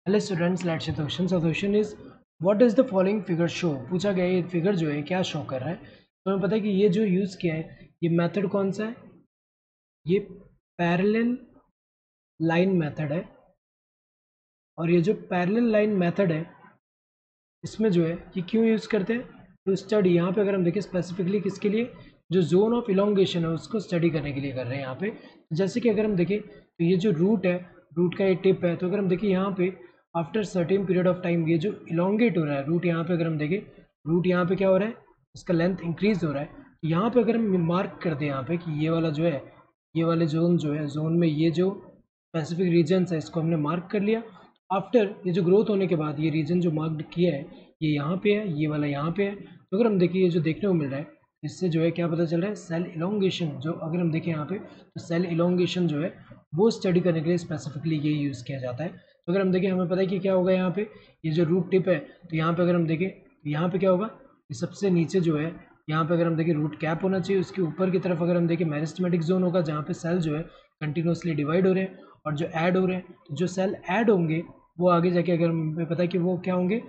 Hello students, let's see the question. So question is what is the following figure show. पूछा गया ये figure जो है क्या शो कर रहा है। तो हमें पता है कि ये जो यूज़ किया है ये मेथड कौन सा है, ये पैरेलल लाइन मेथड है। और ये जो पैरेलल लाइन मेथड है इसमें जो है ये क्यों यूज़ करते हैं टू स्टडी। यहाँ पे अगर हम देखें स्पेसिफिकली किसके लिए, जो जोन ऑफ इलोंगेशन है उसको स्टडी करने के लिए कर रहे हैं यहाँ पे। जैसे कि अगर हम देखें तो ये जो रूट है, रूट का ये टिप है, तो अगर हम देखें यहाँ पे after certain period of time ये जो इलोंगेट हो रहा है रूट, यहाँ पे अगर हम देखें रूट यहाँ पे क्या हो रहा है, इसका लेंथ इंक्रीज हो रहा है। तो यहाँ पे अगर हम मार्क कर दें यहाँ पे कि ये वाला जो है, ये वाले जोन जो है, जोन में ये जो स्पेसिफिक रीजन्स है इसको हमने मार्क कर लिया। आफ्टर ये जो ग्रोथ होने के बाद ये रीजन जो मार्क्ड किया है ये यहाँ पे है, ये वाला यहाँ पे है। तो अगर हम देखिए ये जो देखने को मिल रहा है इससे जो है क्या पता चल रहा है, सेल इलोंगेशन। जो अगर हम देखें यहाँ पे तो सेल इलोंगेशन जो है वो स्टडी करने के लिए स्पेसिफिकली ये यूज़ किया जाता है। तो अगर हम देखें हमें पता है कि क्या होगा यहाँ पे, ये जो रूट टिप है तो यहाँ पे अगर हम देखें तो यहाँ पे क्या होगा, ये सबसे नीचे जो है यहाँ पे अगर हम देखें रूट कैप होना चाहिए, उसके ऊपर की तरफ अगर हम देखें मेरिस्टेमेटिक जोन होगा जहाँ पे सेल जो है कंटिन्यूसली डिवाइड हो रहे हैं और जो ऐड हो रहे हैं। तो जो सेल ऐड होंगे वो आगे जाके अगर हमें पता है कि वो क्या होंगे,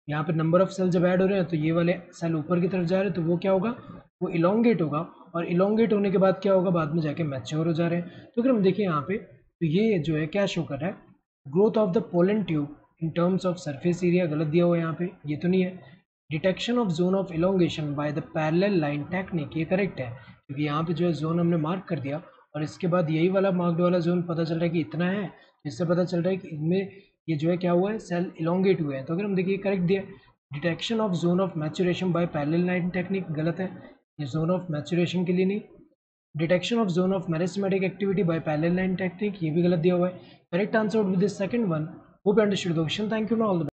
यहाँ पे नंबर ऑफ सेल जब ऐड हो रहे हैं तो ये वाले सेल ऊपर की तरफ जा रहे हैं तो वो क्या होगा, वो इलोंगेट होगा। और इलोंगेट होने के बाद क्या होगा, बाद में जाके मैच्योर हो जा रहे हैं। तो अगर हम देखें यहाँ पे तो ये जो है क्या शो कर रहा है, growth of the pollen tube in terms of surface area गलत दिया हुआ है यहाँ पे, ये तो नहीं है। Detection of zone of elongation by the parallel line technique, ये करेक्ट है क्योंकि यहाँ पे जो है जोन हमने मार्क कर दिया और इसके बाद यही वाला मार्क्ड वाला जोन पता चल रहा है कि इतना है। इससे पता चल रहा है कि इनमें ये जो है क्या हुआ है, सेल इलोंगेट हुए हैं। तो अगर हम देखिए करेक्ट दिया। Detection of zone of maturation by parallel line technique गलत है, ये जोन ऑफ मैचुरेशन के लिए नहीं। Detection of zone of meristematic activity by parallel line technique ये भी गलत दिया हुआ है। Correct answer would be the second one. Hope you understood the question. Thank you, all the